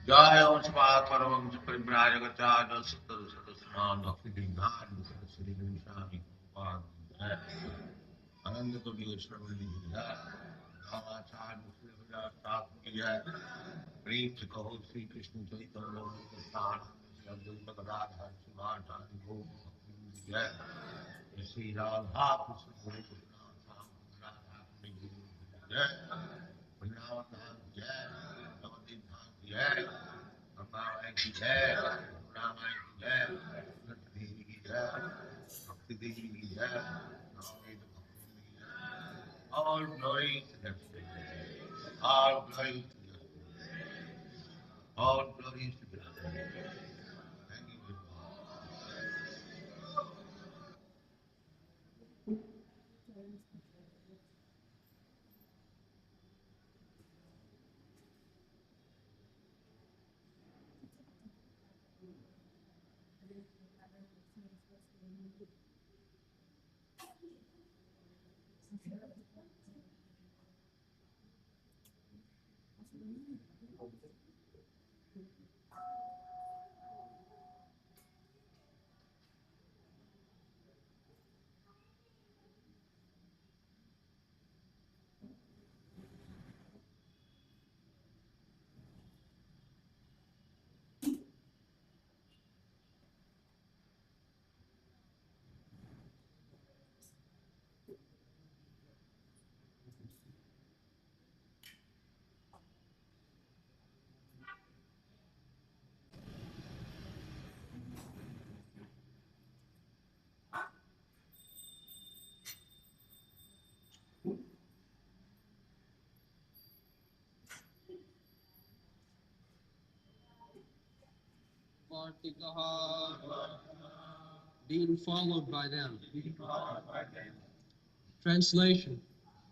Jaya Unspa Paramams Paribrajagata Sutta Sadasana Bhakti Vinod Sri Swami Prabhupada Ananda Kodi Srimad Gaura Arati Srila Thakur Prem se Kaho Sri Krishna Chaitanya Nityananda Radha Srimad Govind Sri Radha Krishna Radha Vrindavan Jai, Navadvip Jai, Bhagavan ki Jai, Ramayana ki Jai, Lakshmi ki Jai, Bhakti Devi ki Jai, Navadvip Bhakti ki Jai. All glory to the Lord. All glory to the Lord. All glory to the Lord. Thank you. Being followed by them. Translation.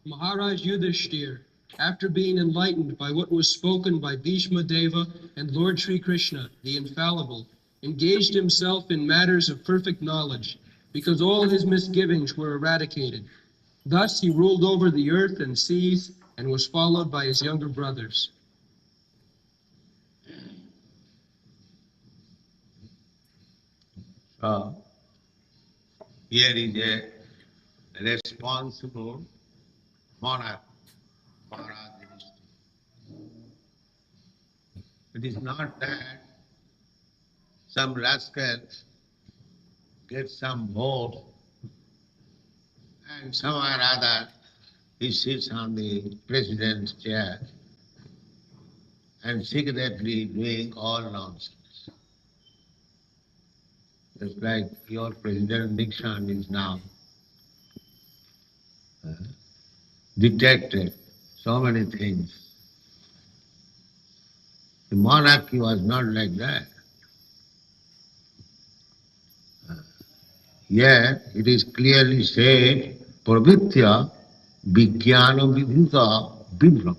Maharaj Yudhishthir, after being enlightened by what was spoken by Bhishma Deva and Lord Sri Krishna, the infallible, engaged himself in matters of perfect knowledge, because all his misgivings were eradicated. Thus he ruled over the earth and seas and was followed by his younger brothers. So, here is a responsible monarch, Maharaj Yudhishthira. It is not that some rascal gets some vote and somehow or other he sits on the president's chair and secretly doing all nonsense. Just like your President Nixon is now detected so many things. The monarchy was not like that. Yet it is clearly said, pravitya vijnana vidhuta vibram.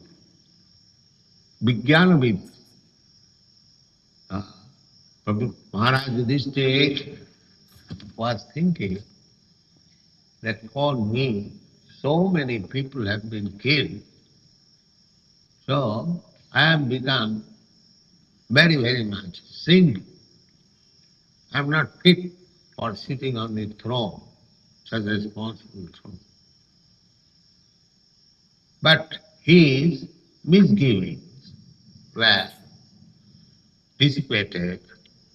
Vijnana vid. Maharaj Yudhishthira was thinking that for me, so many people have been killed, so I have become very, very much single. I am not fit for sitting on the throne, such a responsible throne. But his misgivings were dissipated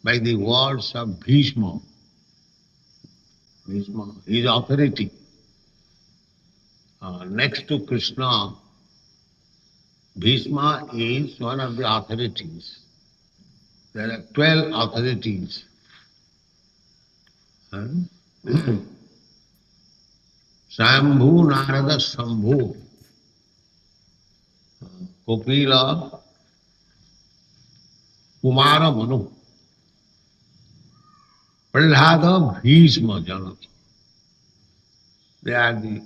by the words of Bhishma. Bhishma, his authority. Next to Krishna, Bhishma is one of the authorities. There are 12 authorities. Shambhu Narada Shambhu, Kopila, Kumara Manu, Prahlada Bhishma Jana. They are the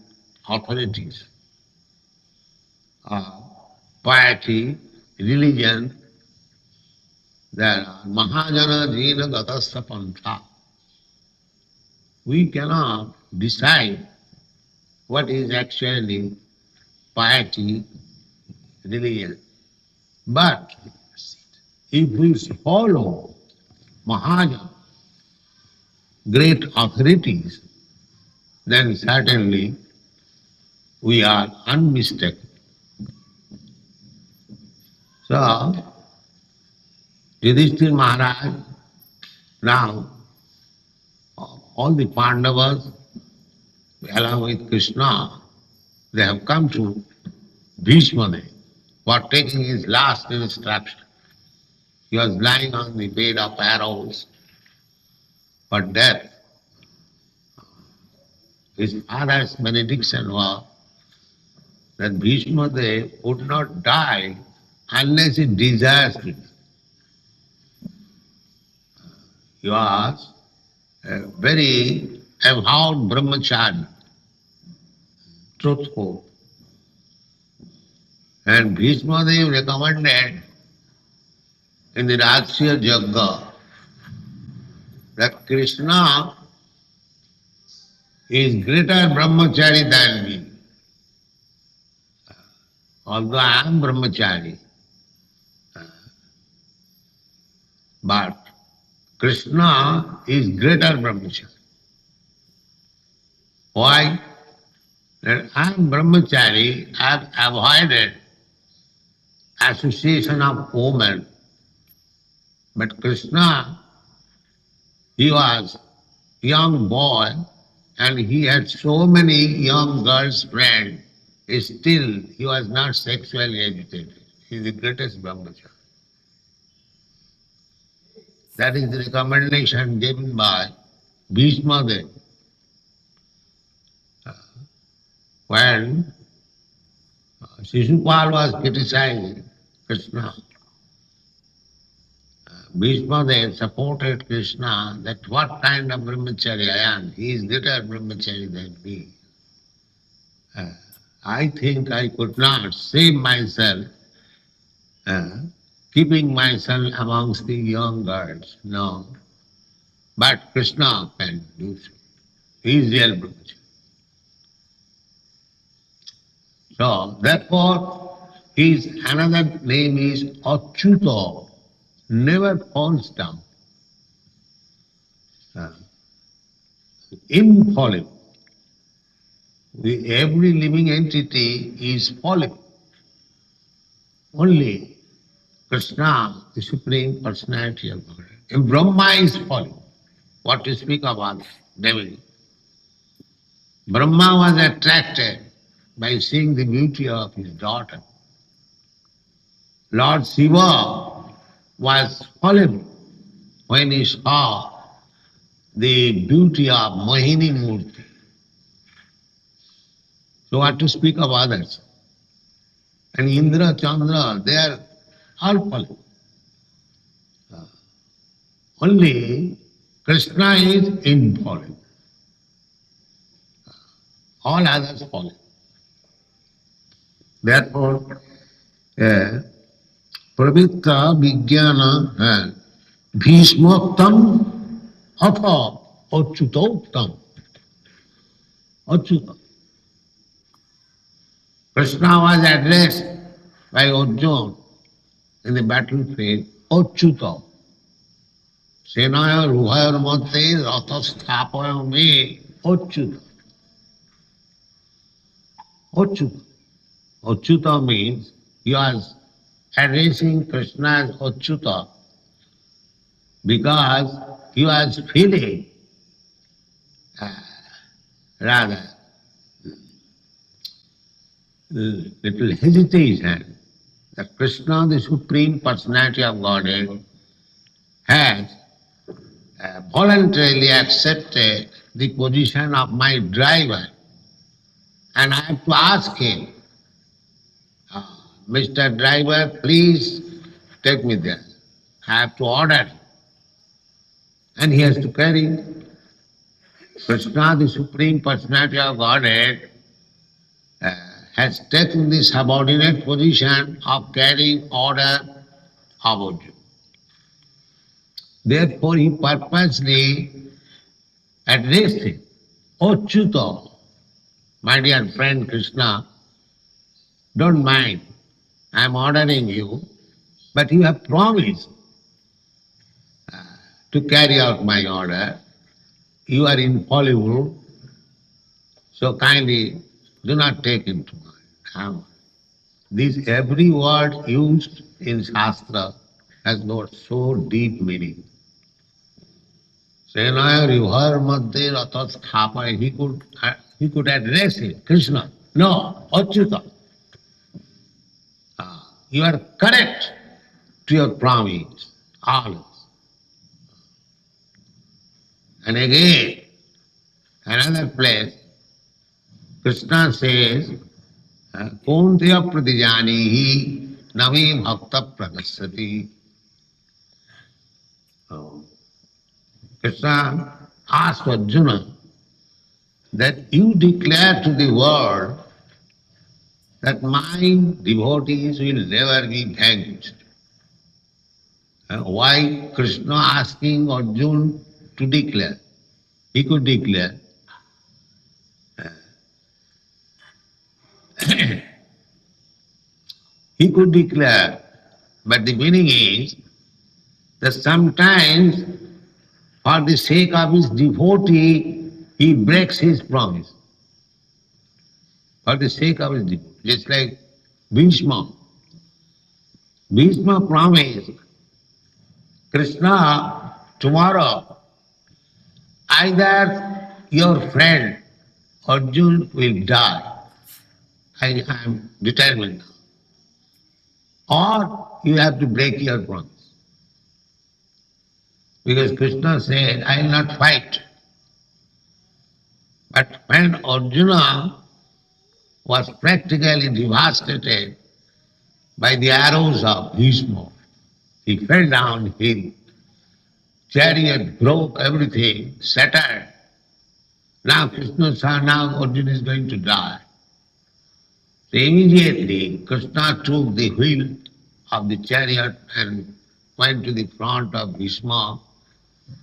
authorities of piety, religion. There are Mahajana Jina Gatasya Pantha. We cannot decide what is actually piety, religion. But if we follow Mahajana, great authorities, then certainly we are unmistaken. So, Yudhishthira Maharaj, now all the Pandavas, along with Krishna, they have come to Bhishma for taking his last instruction. He was lying on the bed of arrows for death. His father's benediction was that Bhishma would not die unless he desires it. He was a very avowed brahmachari, truthful. And Bhishma recommended in the Rajsya Yagga that Krishna is greater brahmachari than me. Although I am brahmachari, but Krishna is greater brahmachari. Why? That I am brahmachari, I have avoided association of women. But Krishna, he was a young boy and he had so many young girls friends. Still, he was not sexually agitated. He is the greatest brahmachari. That is the recommendation given by Bhishma Dev. When Shishupal was criticizing Krishna, Bhishma Dev supported Krishna that what kind of brahmachari I am. He is greater brahmachari than me. I think I could not save myself keeping myself amongst the young girls. No. But Krishna can do so. He is real brahmachari. So, therefore, his another name is Achyuta, never falls down. Infallible. Every living entity is fallible. Only Krishna, the Supreme Personality of God. And Brahma is fallible. What to speak of others, devil. Brahma was attracted by seeing the beauty of his daughter. Lord Shiva was fallible when he saw the beauty of Mohini Murti. So what to speak of others? And Indra, Chandra, they are all fallen. Only Krishna is infallible. All others fallen. Therefore, Pravitta Vijnana Bhishmoktam Atha Achyutoktam. Achyuta. Krishna was addressed by Arjuna in the battlefield, Achyuta. Senaya Ruhayar Mate Rathasthapaya Me Achyuta. Achyuta. Achyuta means he was addressing Krishna as Achyuta because he was feeling rather little hesitation that Krishna, the Supreme Personality of Godhead, has voluntarily accepted the position of my driver, and I have to ask him, Mr. Driver, please take me there. I have to order. And he has to carry. Krishna, the Supreme Personality of Godhead, has taken the subordinate position of carrying order of Arjuna. Therefore, he purposely addressed him, Achyuta, my dear friend Krishna, don't mind, I am ordering you, but you have promised to carry out my order. You are infallible, so kindly do not take into mind. This every word used in Shastra has got so deep meaning. Senaya Rihar Madhya Rathasthapaya, he could address him, Krishna. No, Achyuta. You are correct to your promise, always. And again, another place, Krishna says, Kontya pratijanihi nami bhakta pradassati. Krishna asked Arjuna that you declare to the world that my devotees will never be vanquished. Why Krishna asking Arjuna to declare? He could declare. He could declare, but the meaning is that sometimes for the sake of his devotee, he breaks his promise. For the sake of his devotee. Just like Bhishma. Bhishma promised, Krishna, tomorrow either your friend Arjuna will die. I am determined now. Or you have to break your promise. Because Krishna said, I will not fight. But when Arjuna was practically devastated by the arrows of Bhishma, he fell down, his chariot broke, everything, shattered. Now Krishna saw, now Arjuna is going to die. So immediately Krishna took the wheel of the chariot and went to the front of Bhishma.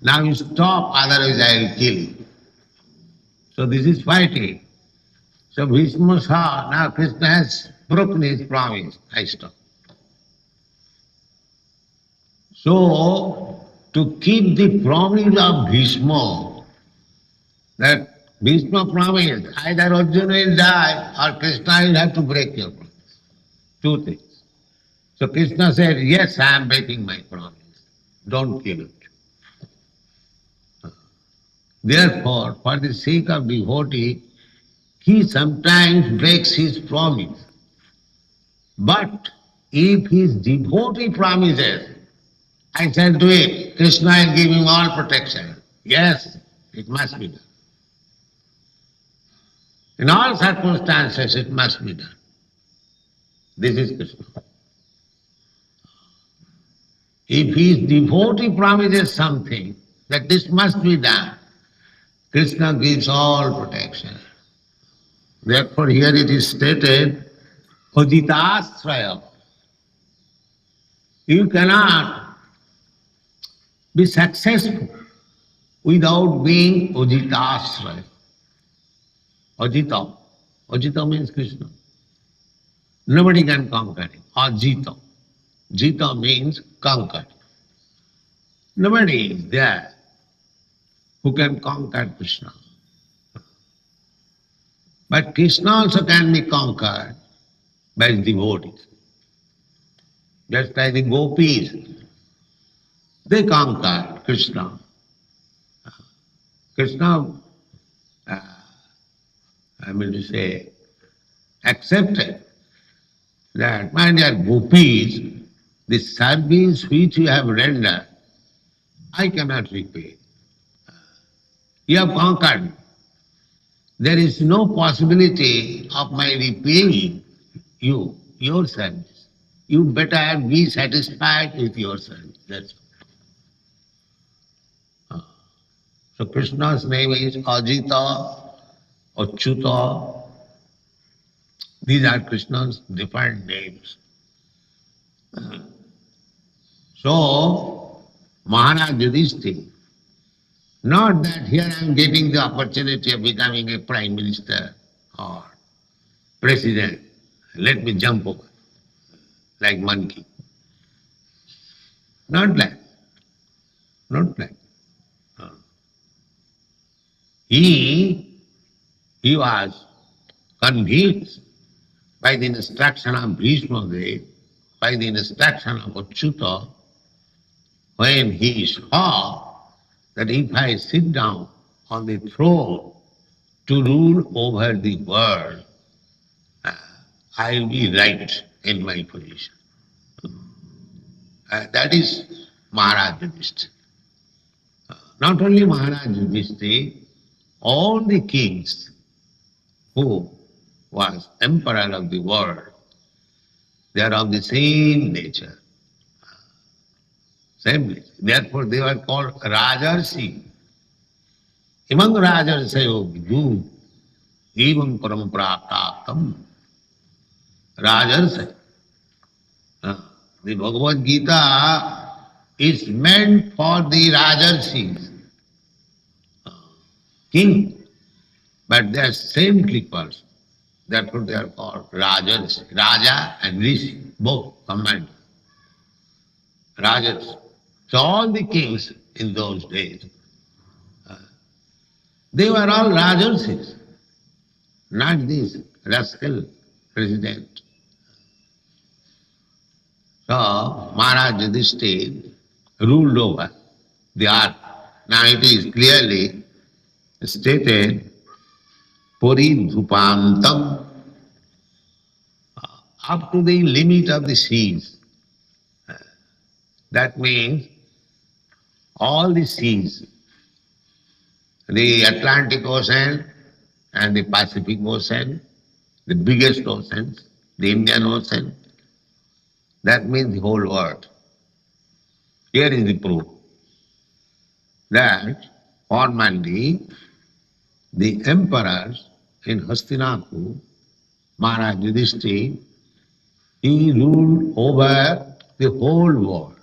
Now you stop, otherwise I will kill you. So this is fighting. So Bhishma saw, now Krishna has broken his promise, I stop. So to keep the promise of Bhishma, that Bhishma promised, either Arjuna will die or Krishna will have to break your promise. Two things. So Krishna said, yes, I am breaking my promise. Don't kill it. Therefore, for the sake of devotee, he sometimes breaks his promise. But if his devotee promises, I shall do it, Krishna will give him all protection. Yes, It must be done. In all circumstances, it must be done. This is Krishna. If his devotee promises something, that this must be done, Krishna gives all protection. Therefore here it is stated, Uditasraya. You cannot be successful without being Uditasraya. Ajita. Ajita means Krishna. Nobody can conquer him. Ajita. Jita means conquer. Nobody is there who can conquer Krishna. But Krishna also can be conquered by his devotees. Just like the gopis, they conquered Krishna. Krishna, accepted that, my dear gopis, the service which you have rendered, I cannot repay. You have conquered me. There is no possibility of my repaying you, your service. You better be satisfied with your service. That's all. So Krishna's name is Ajita, Achyuta. These are Krishna's different names. So, Maharaj Yudhishthira, not that here I am getting the opportunity of becoming a prime minister or president, let me jump over like monkey. Not like. Not like. He was convinced by the instruction of Bhishma, by the instruction of Achyuta, when he saw that if I sit down on the throne to rule over the world, I will be right in my position. That is Maharaj Yudhishthira. Not only Maharaj Yudhishthira, all the kings who was emperor of the world, they are of the same nature. Same nature. Therefore they were called Rajarsi. Imang Rajarsayo Vidu, Evam Parampraptam. Rajarsa. The Bhagavad Gita is meant for the Rajarsis, king, but they are saintly persons. Therefore they are called Rajas, Raja and Rishi, both combined. Rajas. So all the kings in those days, they were all Rajarsis, not this rascal president. So Maharaj Yudhishthira ruled over the earth. Now it is clearly stated, Puridhupantam, up to the limit of the seas. That means all the seas, the Atlantic Ocean and the Pacific Ocean, the biggest oceans, the Indian Ocean, that means the whole world. Here is the proof that formerly the emperors in Hastinapur, Maharaj Yudhishthira, he ruled over the whole world.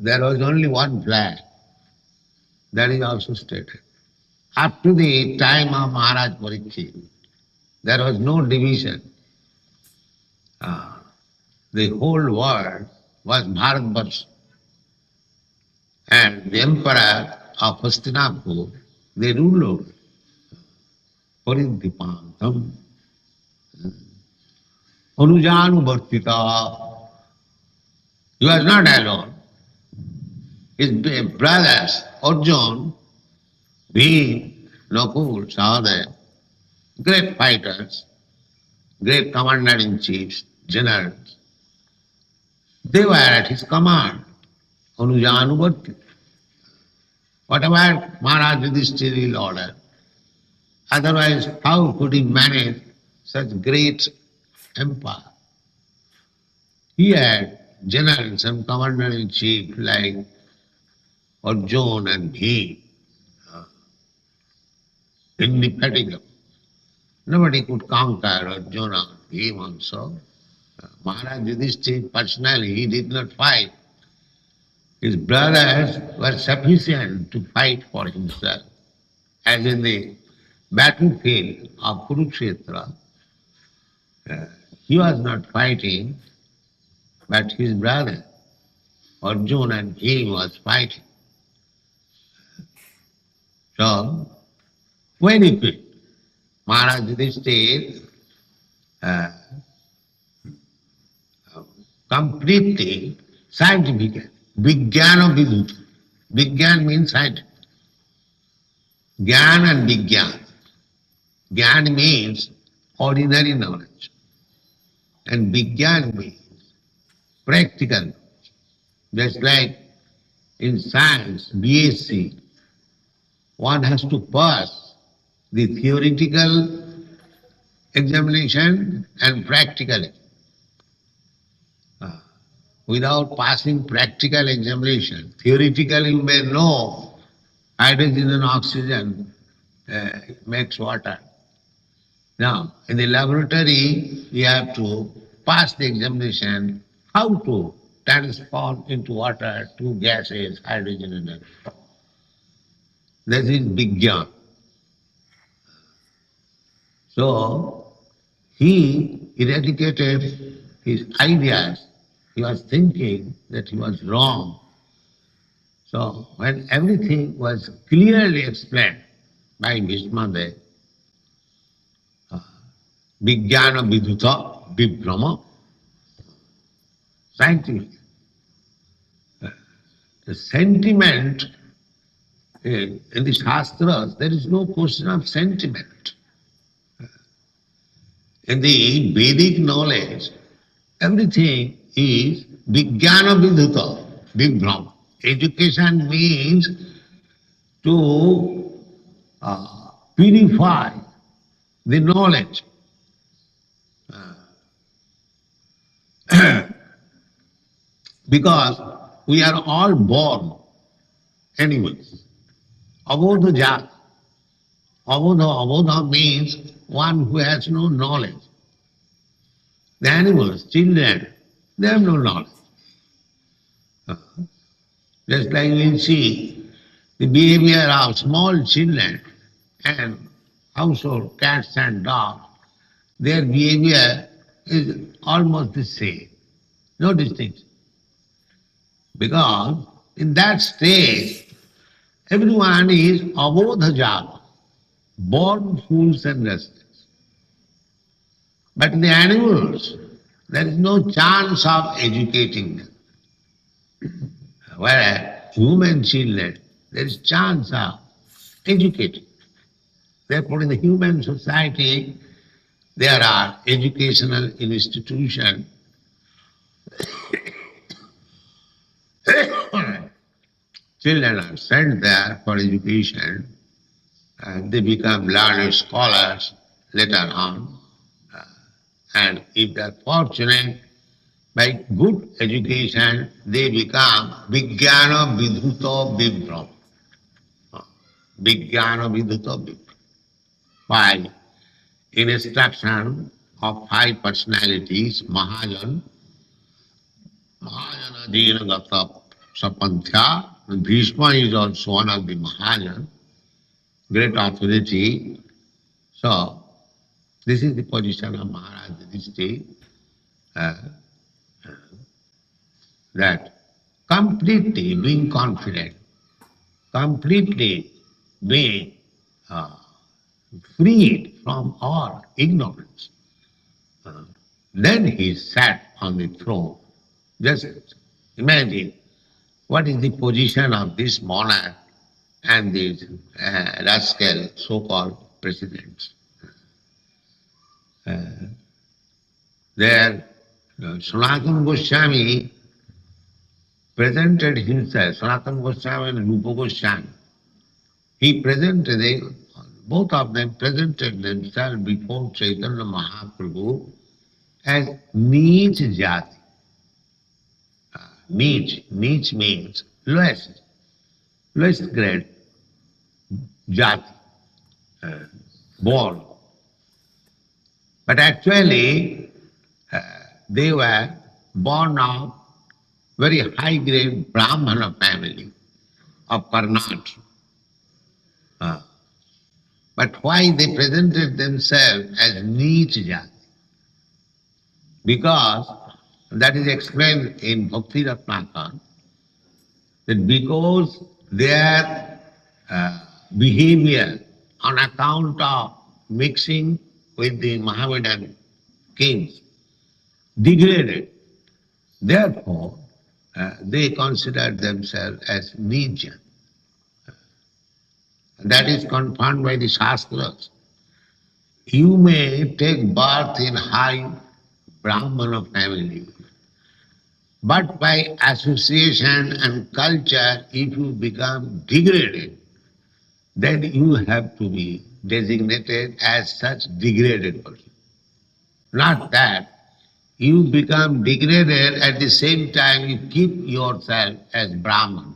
There was only one flag. That is also stated. Up to the time of Maharaj Parikshit, there was no division. The whole world was Bharatvarsha. And the emperor of Hastinapur, they ruled over it. Paridhipantam. Anujanuvartita. He was not alone. His brothers, Arjuna, Bhim, Nakul, Sahadev, great fighters, great commander-in-chiefs, generals, they were at his command. Anujanuvartita. whatever Maharaj Yudhishthira will order. Otherwise, how could he manage such great empire? He had generals and commander-in-chief like Arjuna and Bhim, indefatigable. Nobody could conquer Arjuna and Bhim also. Maharaj Yudhishthira personally, he did not fight. His brothers were sufficient to fight for himself. As in the battlefield of Kurukshetra, he was not fighting, but his brother Arjuna and he was fighting. So, when he quit, Maharaj Yudhishthira completely scientific, Vijnana Vidhuta. Vijnana means scientific. Jnana and Vijnana. Jnana means ordinary knowledge. And Vijnana means practical knowledge. Just like in science, BSc, one has to pass the theoretical examination and practical. Without passing practical examination, theoretically you may know hydrogen and oxygen makes water. Now, in the laboratory, you have to pass the examination how to transform into water two gases, hydrogen and oxygen. This is Vijnana. So, he eradicated his ideas. He was thinking that he was wrong. So, when everything was clearly explained by Bhishmadev, Vijnana Vidhuta Vibhrama, scientific. The sentiment in the Shastras, there is no question of sentiment. In the Vedic knowledge, everything is Vijnana Vidhuta, Vibhrama. Education means to purify the knowledge. Because we are all born animals. Abodha jat. Abodha means one who has no knowledge. The animals, children, they have no knowledge. Just like we see the behavior of small children and household cats and dogs, their behavior is almost the same, no distinction. Because in that stage, everyone is abodha jata, born fools and restless. But in the animals, there is no chance of educating them. Whereas human children, there is chance of educating. Therefore, in the human society, there are educational institutions. Children are sent there for education, and they become learned scholars later on. And if they are fortunate, by good education, they become Vijnana Vidhuta Vibhrama. Vijnana Vidhuta Vibhrama. By instruction of five personalities, Mahajan, Mahajana Dina Gata Sapanthya, Bhishma is also one of the Mahajan, great authority. So, this is the position of Maharaj Yudhishthira, that completely being confident, completely being freed from all ignorance. Then he sat on the throne. Just imagine what is the position of this monarch and these rascal so-called presidents. There, Sanatana Goswami presented himself, Sanatana Goswami and Rupa Goswami, both of them presented themselves before Chaitanya Mahaprabhu as Neech Jati. Neech means lowest grade Jati, born. But actually, they were born of very high grade Brahmana family of Karnataka. But why they presented themselves as Neech Jati? Because that is explained in Bhakti Ratnakar, that because their behavior on account of mixing with the Mohammedan kings degraded, therefore they considered themselves as Neech. That is confirmed by the Shastras. You may take birth in high Brahmana family, but by association and culture, if you become degraded, then you have to be designated as such degraded person. Not that you become degraded at the same time you keep yourself as Brahman.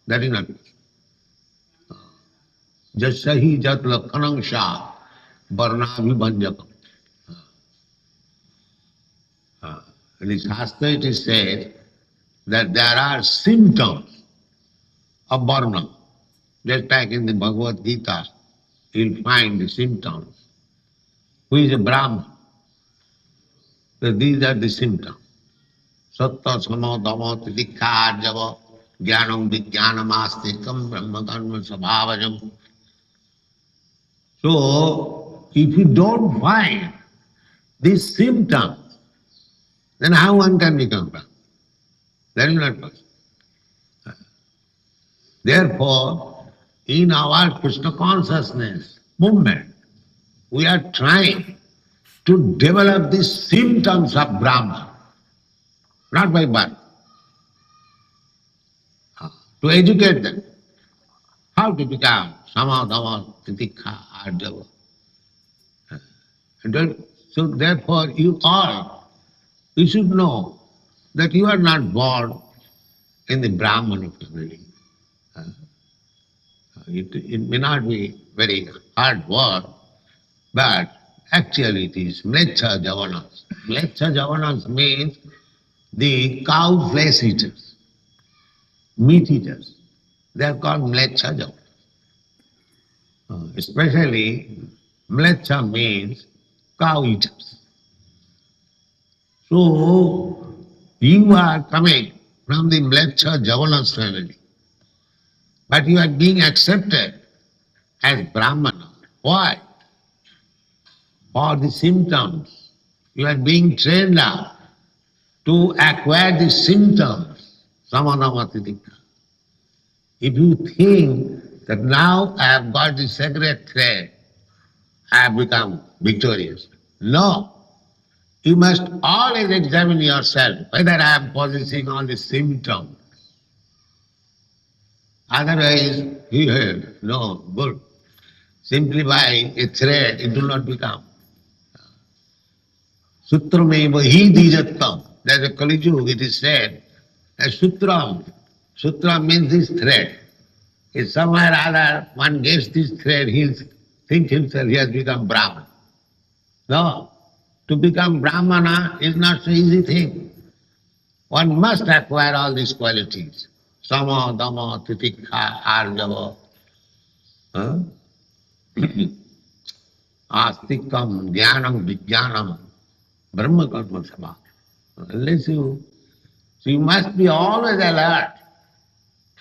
That is not it. Jasahi jat lakhanam sha varnabhibanjakam. In the Shastra it is said that there are symptoms of varna. Just like in the Bhagavad Gita, you'll find the symptoms. Who is a Brahman? So these are the symptoms. Satta, sama, dhamma, titikha, arjava, jnanam, vijnanam, astikam, brahma, karma, sabhavajam. So, if you don't find these symptoms, then how one can become Brahman? That is not possible. Therefore, in our Krishna consciousness movement, we are trying to develop these symptoms of Brahman, not by birth, to educate them how to become sama, dhamma, titikha, arjava. So therefore you should know that you are not born in the Brahmana family. It may not be very hard word, but actually it is mlecha javanas. Mlecha javanas means the cow flesh eaters, meat eaters. They are called mlecha javanas. Especially mlecha means cow eaters. So you are coming from the mlecha javanas family, but you are being accepted as Brahmana. Why? For the symptoms. You are being trained up to acquire the symptoms. Samadhamatitika. If you think that now I have got the sacred thread, I have become victorious. No. You must always examine yourself whether I am possessing all the symptoms. Otherwise, no, good. Simply by a thread, it will not become. Sutrameva hi dijattam. There's a Kali Yuga, it is said, as sutram. Sutram means this thread. If somewhere or other one gets this thread, he'll think himself he has become Brahman. No. To become Brahmana is not so easy thing. One must acquire all these qualities. Sama, dhamma, titikha, arjava. Astikam, jnanam, vijnanam, brahma karma sabha. So you must be always alert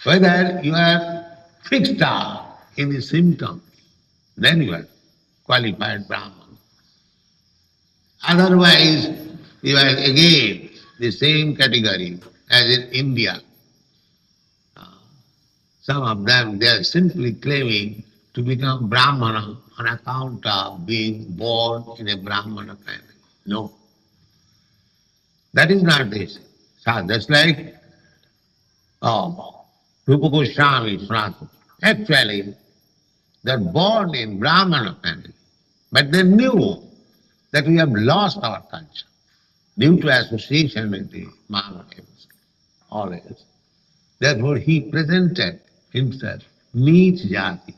whether you are fixed up in the symptoms, then you are qualified Brahman. Otherwise, you are again the same category as in India. Some of them, they are simply claiming to become Brahmana on account of being born in a Brahmana family. No. That is not this. So just like Rupa Goswami, Actually, they're born in Brahmana family, but they knew that we have lost our culture due to association with the Mahavadevas, always. Therefore, he presented himself, Neech Jati.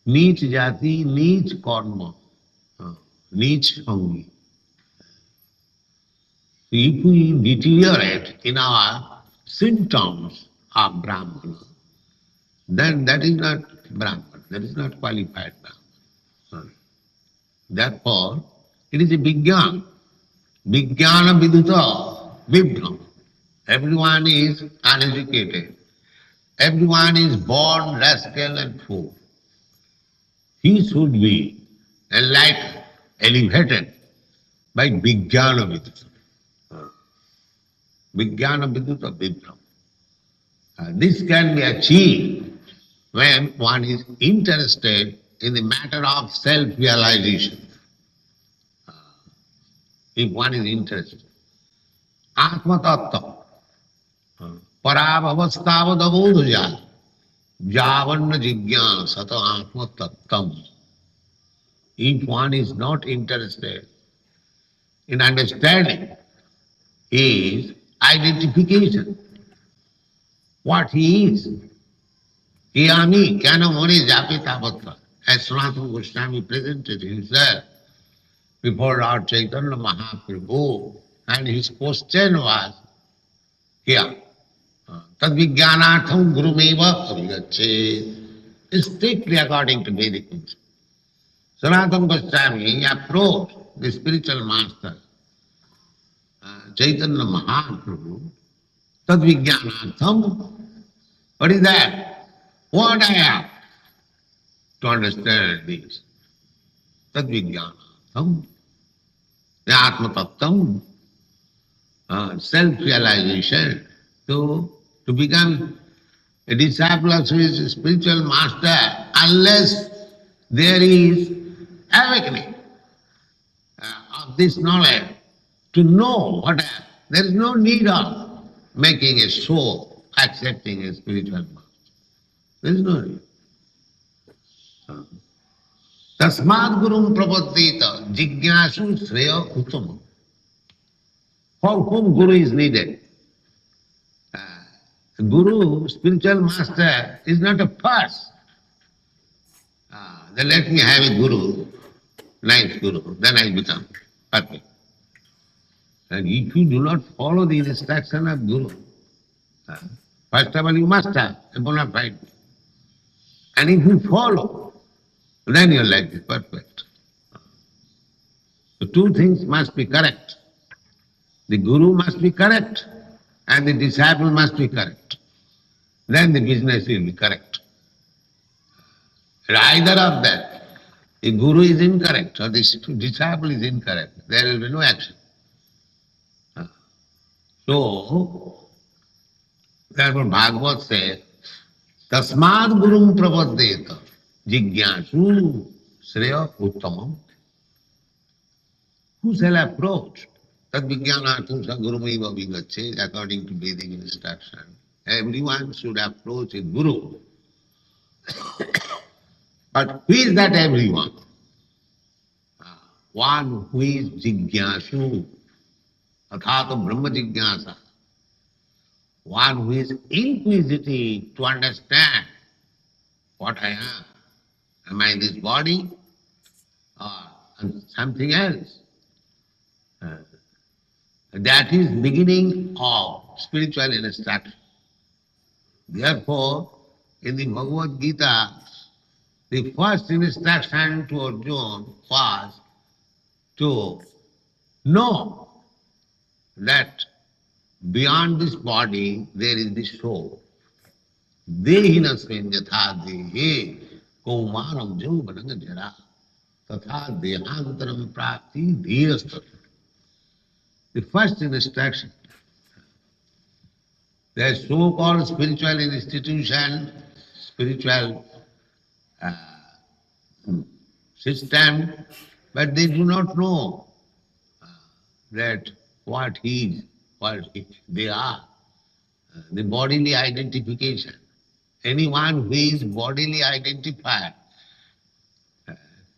Neech Jati, Neech Karma, Neech Hangi. If we deteriorate in our symptoms of Brahmana, then that is not Brahman, that is not qualified Brahman. Therefore, it is a Vijnana. Vijnana Viduta Vibhram. Everyone is uneducated. Everyone is born rascal and fool. He should be enlightened, elevated by Vijnana Viduta. Vijnana Viduta Vibhram. This can be achieved when one is interested in the matter of self-realization. If one is interested. Atma Tattva. Parabhavasthavadavodhuja. Javanna jijnasata atma tattam. If one is not interested in understanding his identification, what he is, Kiyami, Kyanamoni Japitavatra, as Sanatana Goswami presented himself before Lord Chaitanya Mahaprabhu, and his question was here, Tadvijnanatham gurumeva avigachet, strictly according to Vedic principle. Sanatana Goswami approached the spiritual master, Chaitanya Mahaprabhu, Tadvijnanatham. What is that? What I have to understand this? Tadvijnanatham, the Atma Tattam, self-realization, to become a disciple of his spiritual master, unless there is awakening of this knowledge, to know what I have. There is no need of making a show, accepting a spiritual master. There is no need. Tasmad gurum prapaddita jignasu sreya uttamam. For whom guru is needed? Guru, spiritual master, is not a purse. Then let me have a guru, nice guru, then I become perfect. And if you do not follow the instruction of guru, first of all you must have a bona fide. And if you follow, then your life is perfect. So two things must be correct. The guru must be correct and the disciple must be correct. Then the business will be correct. Either of that, the guru is incorrect or the disciple is incorrect, there will be no action. So, therefore Bhagavad says, Tasmad gurum prapaddeta jignasu sreya uttamam. Who shall approach? Tad vijnanatham sa gurumeva vigacche, according to Vedic instruction. Everyone should approach a guru. But who is that everyone? One who is jignasu, athata brahma jignasa. One who is inquisitive to understand what I am. Am I this body or something else? That is beginning of spiritual instruction. Therefore, in the Bhagavad Gita, the first instruction to Arjuna was to know that beyond this body there is the soul. Dehinasmin yatha dehe kaumanam jauvanam jara tatha dehantaram prapti dhirastatra. The first instruction, the so-called spiritual institution, spiritual system, but they do not know that what they are, the bodily identification. Anyone who is bodily identified,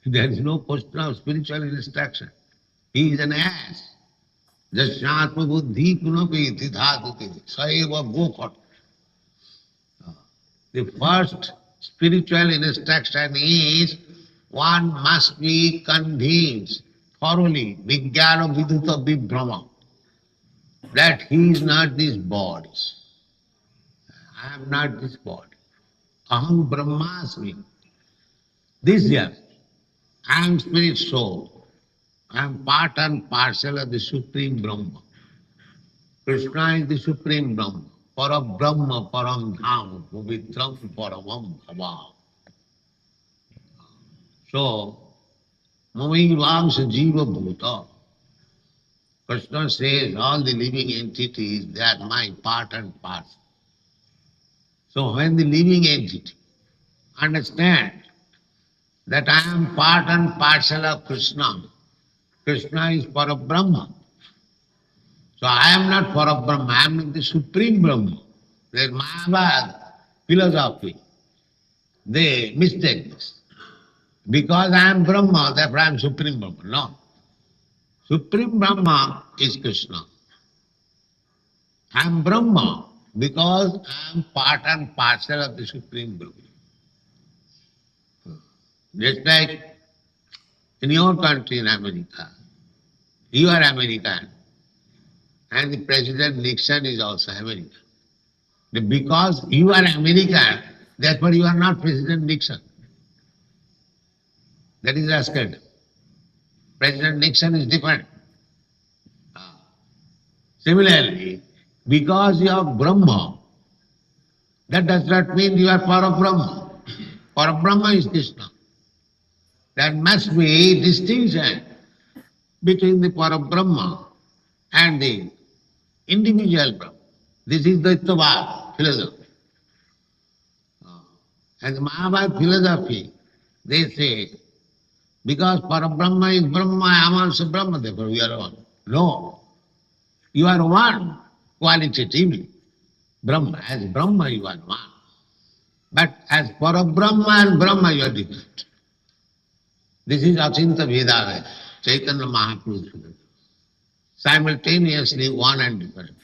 there is no question of spiritual instruction. He is an ass. Jasyatma buddhi punapi tidhatuti saeva gopat. The first spiritual instruction is one must be convinced thoroughly, vijnana viduta vibhrama, that he is not this body. I am not this body. Aham brahmasmi. This year, I am spirit soul. I am part and parcel of the Supreme Brahma. Krishna is the Supreme Brahma. Para Brahma, Param Dham, Pavitram Paramam Bhava. So, Mami Vamsa Jiva Bhuta. Krishna says all the living entities, they are my part and parcel. So when the living entity understands that I am part and parcel of Krishna, Krishna is Parabrahma. So I am not Parabrahma, I am not the Supreme Brahma. There is Mayavad philosophy. They mistake this. Because I am Brahma, therefore I am Supreme Brahma. No. Supreme Brahma is Krishna. I am Brahma because I am part and parcel of the Supreme Brahma. Just like in your country in America, you are American and the President Nixon is also American. Because you are American, therefore you are not President Nixon. That is asking. President Nixon is different. Similarly, because you are Brahma, that does not mean you are Parabrahma. Parabrahma is Krishna. There must be distinction between the Parabrahma and the individual Brahma. This is the Dvaitavad philosophy. And the Mayavad philosophy, they say, because Parabrahma is Brahma, I am also Brahma, therefore we are one. No. You are one qualitatively. Brahma, as Brahma you are one. But as Parabrahma and Brahma you are different. This is Achinta Vedaveda, Chaitanya Mahaprabhu's philosophy. Simultaneously one and different.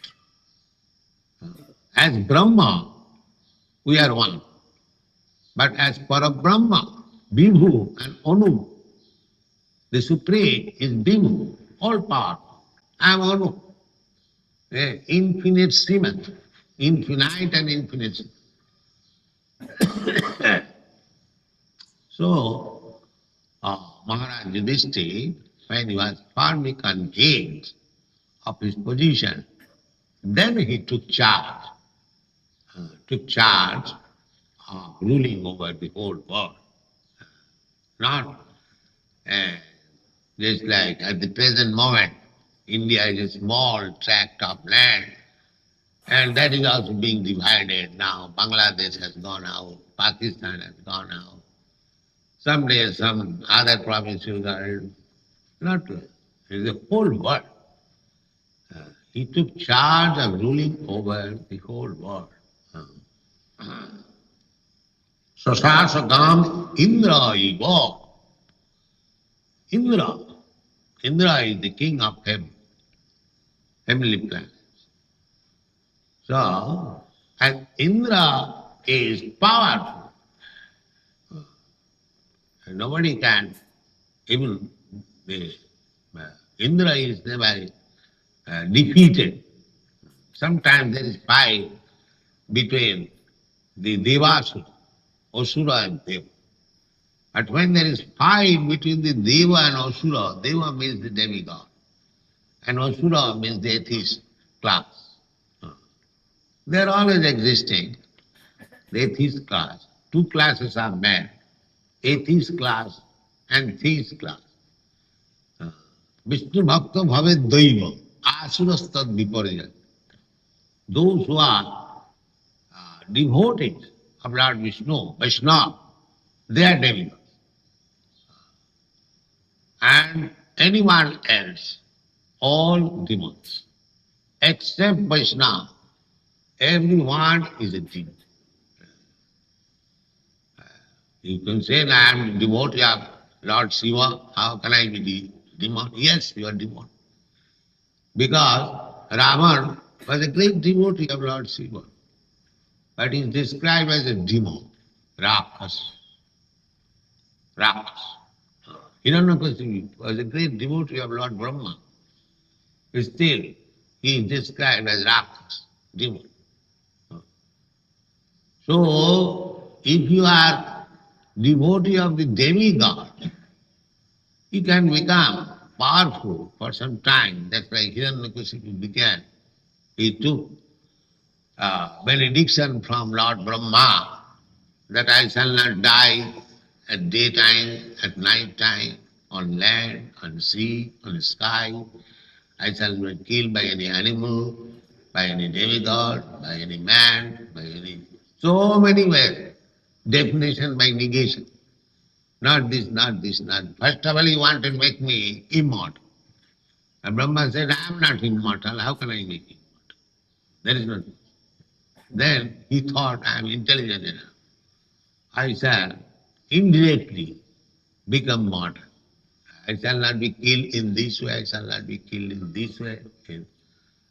As Brahma, we are one. But as Parabrahma, Vibhu and Anu, the Supreme is Vibhu, all powerful. I am Anu. Infinite Srimad, infinite and infinite. So, Maharaj Yudhishthira, when he was firmly convinced of his position, then he took charge of ruling over the whole world. Not just like at the present moment, India is a small tract of land, and that is also being divided now. Bangladesh has gone out, Pakistan has gone out. Someday some other provinces are not. It is the whole world. He took charge of ruling over the whole world. Sasasagam Indra Iva. Indra is the king of heaven, heavenly planets. So, and Indra is powerful. Nobody can, even Indra is never defeated. Sometimes there is fight between the Devasura, Asura and Deva. But when there is fight between the Deva and Asura, Deva means the demigod, and Asura means the atheist class. They are always existing, the atheist class. Two classes are made, atheist class and theist class. Vishnu Bhakta Bhave Daiva, Asurastad Viparjat. Those who are devotees of Lord Vishnu, Vaishnava, they are demigods. And anyone else, all demons, except Vaishnava, everyone is a demon. You can say that I am devotee of Lord Shiva. How can I be demon? Yes, you are demon. Because Ravan was a great devotee of Lord Shiva. But he is described as a demon, Rakas. Rakas. Hiranyakasipu was a great devotee of Lord Brahma. Still, he is described as Rakas, demon. So, if you are devotee of the demigod, you can become powerful for some time. That's why Hiranyakasipu began. He took benediction from Lord Brahma that I shall not die at daytime, at night time, on land, on sea, on sky. I shall not be killed by any animal, by any demigod, by any man, by any... So many ways. Definition by negation. Not this, not this, not... First of all, he wanted to make me immortal. And Brahma said, I am not immortal. How can I make you immortal? There is nothing. Then he thought, I am intelligent enough. I shall indirectly become mortal. I shall not be killed in this way, I shall not be killed in this way.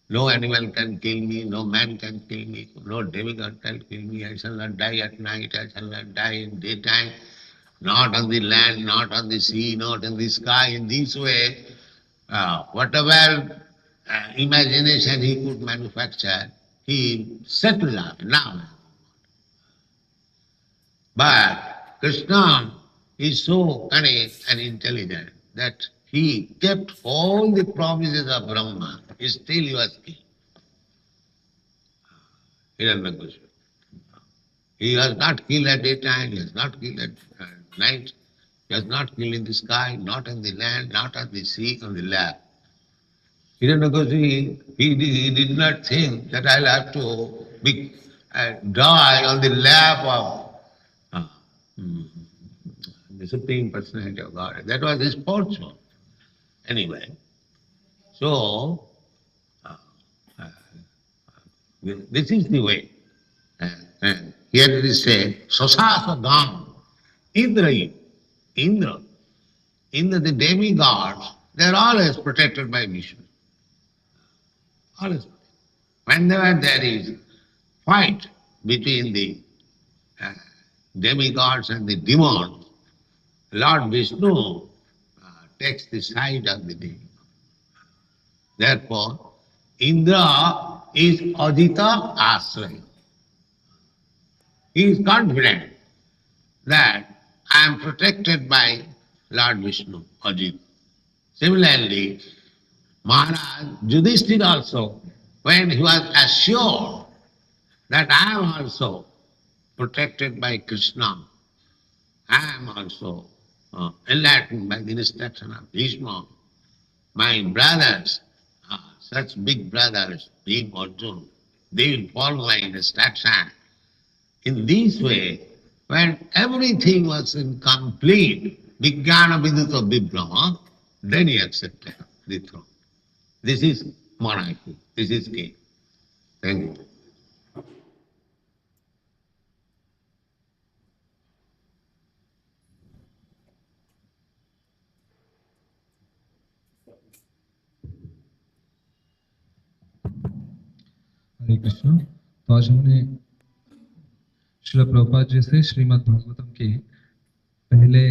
No animal can kill me, no man can kill me, no demigod can kill me. I shall not die at night, I shall not die in daytime, not on the land, not on the sea, not in the sky. In this way, whatever imagination he could manufacture, he settled up now. But Krishna is so cunning and intelligent that he kept all the promises of Brahma. Still he was king. Hiranyakasipu. He was not killed at daytime, he was not killed at night, he was not killed in the sky, not on the land, not on the sea, on the lap. Hiranyakasipu, he did not think that I'll have to die on the lap of the Supreme Personality of God. That was his fortune. Anyway, so this is the way. Here it is said, Sasasa Gam, Indra, the demigods, they are always protected by Vishnu. Always. Whenever there is fight between the demigods and the demons, Lord Vishnu takes the side of the demigod. Therefore, Indra is Ajita Asraya. He is confident that I am protected by Lord Vishnu, Ajita. Similarly, Maharaj Yudhishthira also, when he was assured that I am also protected by Krishna, I am also enlightened by the instruction of Bhishma, my brothers, such big brothers, being Arjuna, they will follow my instruction. In this way, when everything was incomplete, Vijnana Viduta Vibrahma, then he accepted the throne. This is monarchy, this is king. Thank you. हरे कृष्ण। तो आज हमने श्रील प्रभुपाद जी से श्रीमद् भागवतम के पहले